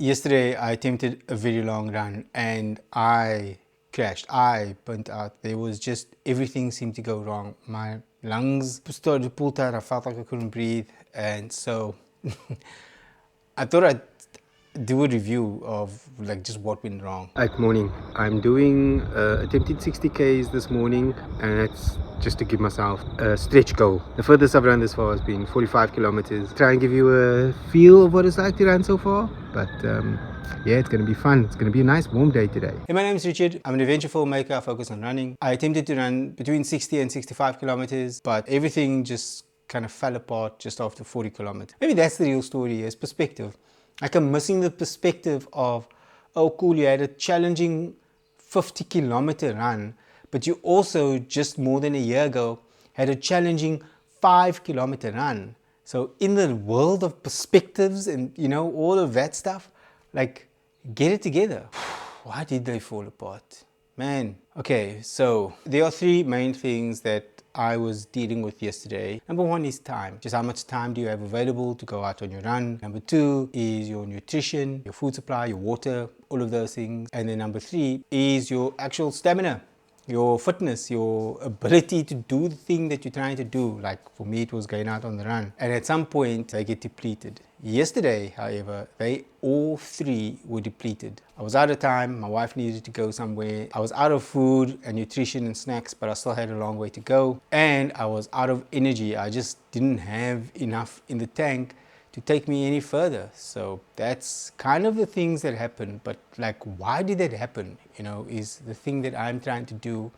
Yesterday, I attempted a very long run and I crashed. I burnt out. There was just everything seemed to go wrong. My lungs started to pull tight. I felt like I couldn't breathe. And so I thought I'd do a review of like just what went wrong. Good morning. I'm doing attempted 60 Ks this morning, and that's just to give myself a stretch goal. The furthest I've run this far has been 45 kilometers. Try and give you a feel of what it's like to run so far, but yeah, it's going to be fun. It's going to be a nice warm day today. Hey, my name is Richard. I'm an adventure filmmaker. I focus on running. I attempted to run between 60 and 65 kilometers, but everything just kind of fell apart just after 40 kilometers. Maybe that's the real story, is perspective. Like, I'm missing the perspective of, oh cool, you had a challenging 50-kilometer run, but you also just more than a year ago had a challenging 5-kilometer run. So in the world of perspectives and all of that stuff, like, get it together. Why did they fall apart? Man. Okay, so there are three main things that I was dealing with yesterday. Number one is time. Just how much time do you have available to go out on your run? Number two is your nutrition, your food supply, your water, all of those things. And then number three is your actual stamina, your fitness, your ability to do the thing that you're trying to do. Like for me, it was going out on the run. And at some point, they get depleted. Yesterday, however, they all three were depleted. I was out of time, my wife needed to go somewhere. I was out of food and nutrition and snacks, but I still had a long way to go. And I was out of energy. I just didn't have enough in the tank to take me any further. So that's kind of the things that happen. But like, why did that happen? Is the thing that I'm trying to do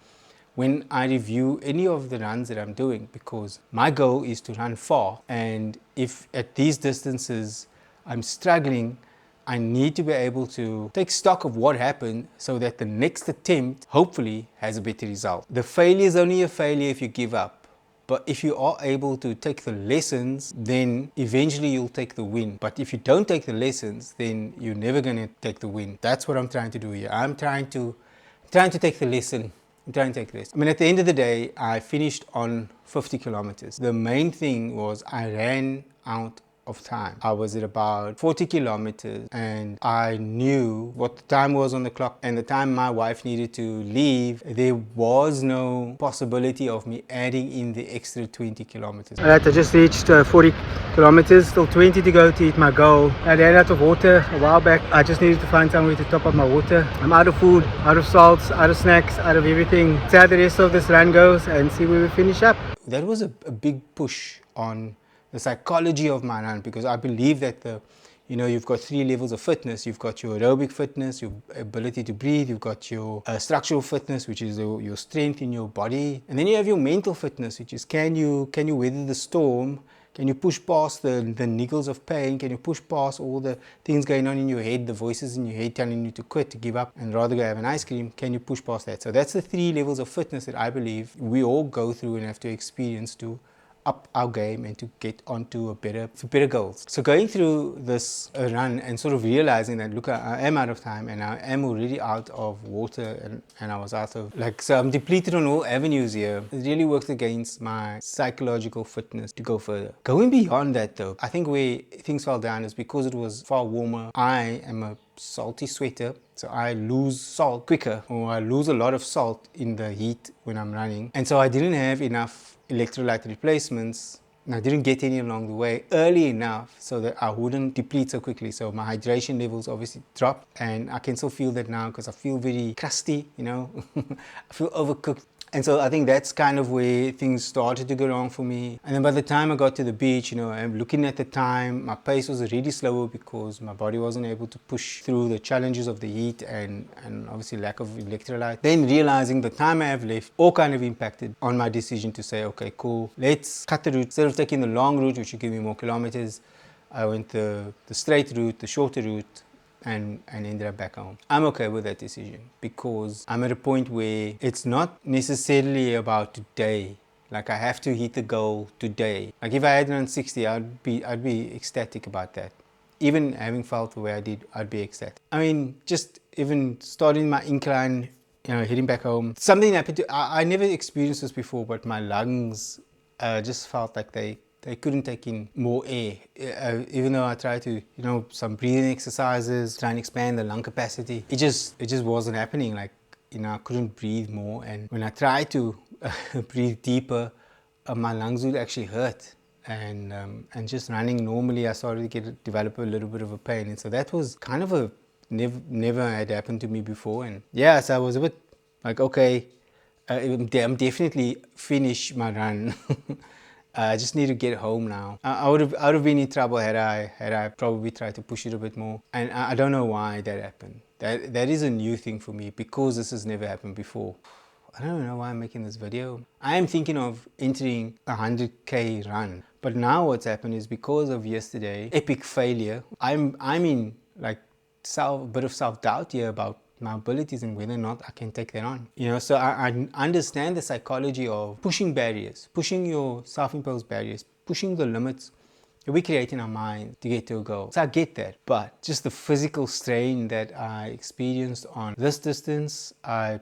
when I review any of the runs that I'm doing, because my goal is to run far. And if at these distances I'm struggling, I need to be able to take stock of what happened so that the next attempt hopefully has a better result. The failure is only a failure if you give up. But if you are able to take the lessons, then eventually you'll take the win. But if you don't take the lessons, then you're never going to take the win. That's what I'm trying to do here. I'm trying to take the lesson. I'm trying to take this. I mean, at the end of the day, I finished on 50 kilometers. The main thing was I ran out of time. I was at about 40 kilometers and I knew what the time was on the clock and the time my wife needed to leave. There was no possibility of me adding in the extra 20 kilometers. Alright, I just reached 40 kilometers, still 20 to go to hit my goal. I ran out of water a while back. I just needed to find somewhere to top up my water. I'm out of food, out of salts, out of snacks, out of everything. See how the rest of this run goes and see where we finish up. That was a big push on the psychology of my run, because I believe that you've got three levels of fitness. You've got your aerobic fitness, your ability to breathe. You've got your structural fitness, which is your strength in your body. And then you have your mental fitness, which is can you weather the storm? Can you push past the niggles of pain? Can you push past all the things going on in your head, the voices in your head telling you to quit, to give up, and rather go have an ice cream? Can you push past that? So that's the three levels of fitness that I believe we all go through and have to experience to up our game and to get onto better goals. So going through this run and sort of realizing that, look, I am out of time and I am already out of water and I was out of, so I'm depleted on all avenues here. It really worked against my psychological fitness to go further. Going beyond that though, I think where things fell down is because it was far warmer. I am a salty sweater, so I lose salt quicker, or I lose a lot of salt in the heat when I'm running. And so I didn't have enough electrolyte replacements, and I didn't get any along the way early enough so that I wouldn't deplete so quickly. So my hydration levels obviously dropped, and I can still feel that now because I feel very crusty, I feel overcooked. And so I think that's kind of where things started to go wrong for me. And then by the time I got to the beach, I'm looking at the time, my pace was really slower because my body wasn't able to push through the challenges of the heat and obviously lack of electrolyte. Then realizing the time I have left all kind of impacted on my decision to say, okay, cool, let's cut the route. Instead of taking the long route, which would give me more kilometers, I went the straight route, the shorter route, and ended up back home. I'm okay with that decision because I'm at a point where it's not necessarily about today. Like, I have to hit the goal today. Like, if I had run 60, I'd be ecstatic about that. Even having felt the way I did, I'd be ecstatic. I mean, just even starting my incline, heading back home, something happened I never experienced this before, but my lungs just felt like they They couldn't take in more air. Even though I tried to, some breathing exercises, try and expand the lung capacity, it just wasn't happening. Like, I couldn't breathe more. And when I tried to breathe deeper, my lungs would actually hurt. And just running normally, I started to develop a little bit of a pain. And so that was kind of never had happened to me before. And yeah, so I was a bit like, okay, I'm definitely finish my run. I just need to get home now. I would have been in trouble had I probably tried to push it a bit more. And I don't know why that happened. That is a new thing for me because this has never happened before. I don't know why I'm making this video. I am thinking of entering a 100k run. But now what's happened is because of yesterday, epic failure, I'm in like a bit of self-doubt here about my abilities and whether or not I can take that on. So I understand the psychology of pushing barriers, pushing your self-imposed barriers, pushing the limits that we create in our mind to get to a goal. So I get that, but just the physical strain that I experienced on this distance, I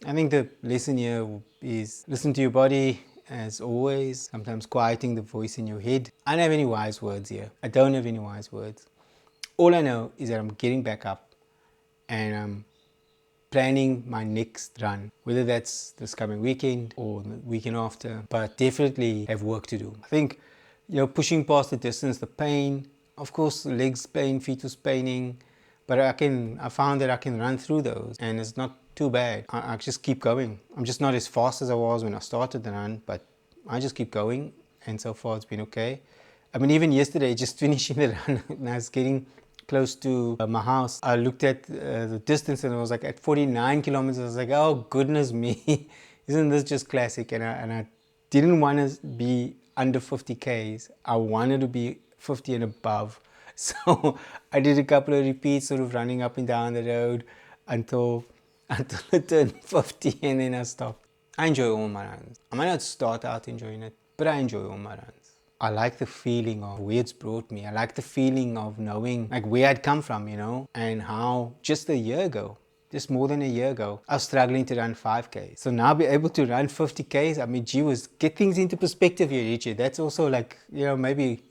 think the lesson here is listen to your body as always, sometimes quieting the voice in your head. I don't have any wise words here. I don't have any wise words. All I know is that I'm getting back up and I'm planning my next run, whether that's this coming weekend or the weekend after, but definitely have work to do. I think, pushing past the distance, the pain, of course, the legs pain, feet was paining, but I found that I can run through those and it's not too bad. I just keep going. I'm just not as fast as I was when I started the run, but I just keep going and so far it's been okay. I mean, even yesterday, just finishing the run, and I was getting close to my house, I looked at the distance and it was like at 49 kilometers. I was like, oh goodness me, isn't this just classic? And I didn't want to be under 50 Ks. I wanted to be 50 and above. So I did a couple of repeats, sort of running up and down the road until I turned 50 and then I stopped. I enjoy all my runs. I might not start out enjoying it, but I enjoy all my runs. I like the feeling of where it's brought me. I like the feeling of knowing like where I'd come from, and how just a year ago, just more than a year ago, I was struggling to run 5K. So now be able to run 50Ks, I mean, gee whiz, get things into perspective here, Richard. That's also like, maybe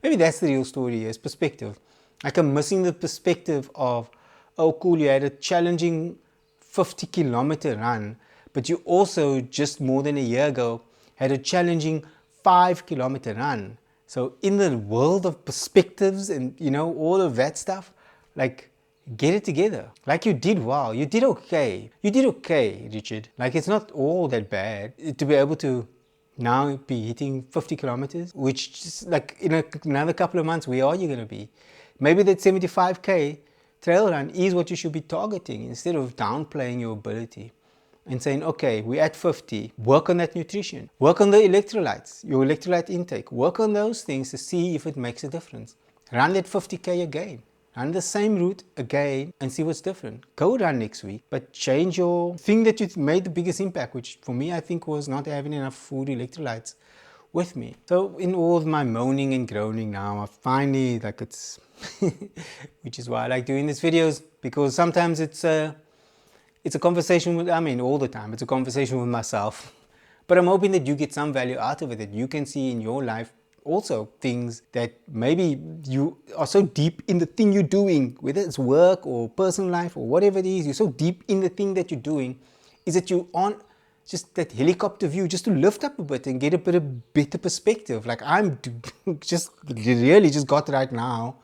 that's the real story, is perspective. Like I'm missing the perspective of, oh cool, you had a challenging 50-kilometer run, but you also just more than a year ago had a challenging 5-kilometer run. So in the world of perspectives and all of that stuff, like get it together. Like you did well, you did okay, Richard. Like it's not all that bad to be able to now be hitting 50 kilometers, which just like in another couple of months, where are you going to be? Maybe that 75k trail run is what you should be targeting instead of downplaying your ability. And saying, okay, we're at 50, work on that nutrition, work on the electrolytes, your electrolyte intake, work on those things to see if it makes a difference. Run that 50k again, run the same route again and see what's different. Go run next week, but change your thing that you made the biggest impact, which for me, I think was not having enough food electrolytes with me. So in all of my moaning and groaning now, I finally, it's, which is why I like doing these videos, because sometimes it's a conversation with, all the time, it's a conversation with myself. But I'm hoping that you get some value out of it, that you can see in your life also things that maybe you are so deep in the thing you're doing, whether it's work or personal life or whatever it is, you're so deep in the thing that you're doing, is that you aren't just that helicopter view, just to lift up a bit and get a bit of better perspective. Like I'm just really just got right now,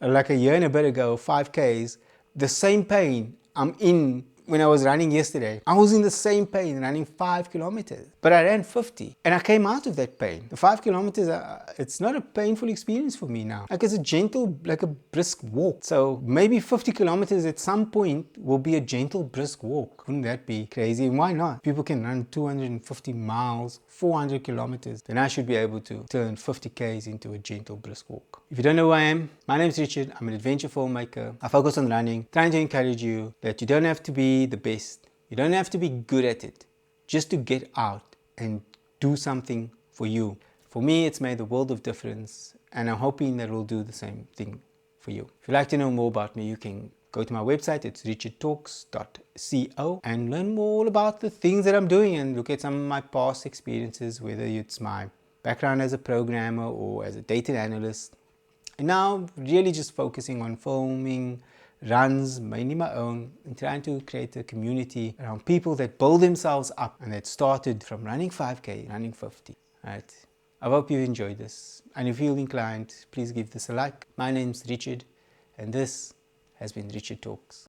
like a year and a bit ago, 5Ks, the same pain I'm in when I was running yesterday. I was in the same pain running 5 kilometers, but I ran 50 and I came out of that pain. The 5 kilometers, it's not a painful experience for me now. Like it's a gentle, like a brisk walk. So maybe 50 kilometers at some point will be a gentle, brisk walk. Wouldn't that be crazy? Why not? People can run 250 miles, 400 kilometers. Then I should be able to turn 50 Ks into a gentle, brisk walk. If you don't know who I am, my name is Richard. I'm an adventure filmmaker. I focus on running, trying to encourage you that you don't have to be the best. You don't have to be good at it just to get out and do something for you. For me, it's made a world of difference, and I'm hoping that it will do the same thing for you. If you'd like to know more about me, you can go to my website. It's richardtalks.co and learn more about the things that I'm doing and look at some of my past experiences, whether it's my background as a programmer or as a data analyst. And now really just focusing on filming runs, mainly my own, and trying to create a community around people that build themselves up and that started from running 5K, running 50. Right. I hope you enjoyed this. And if you feel inclined, please give this a like. My name's Richard, and this has been Richard Talks.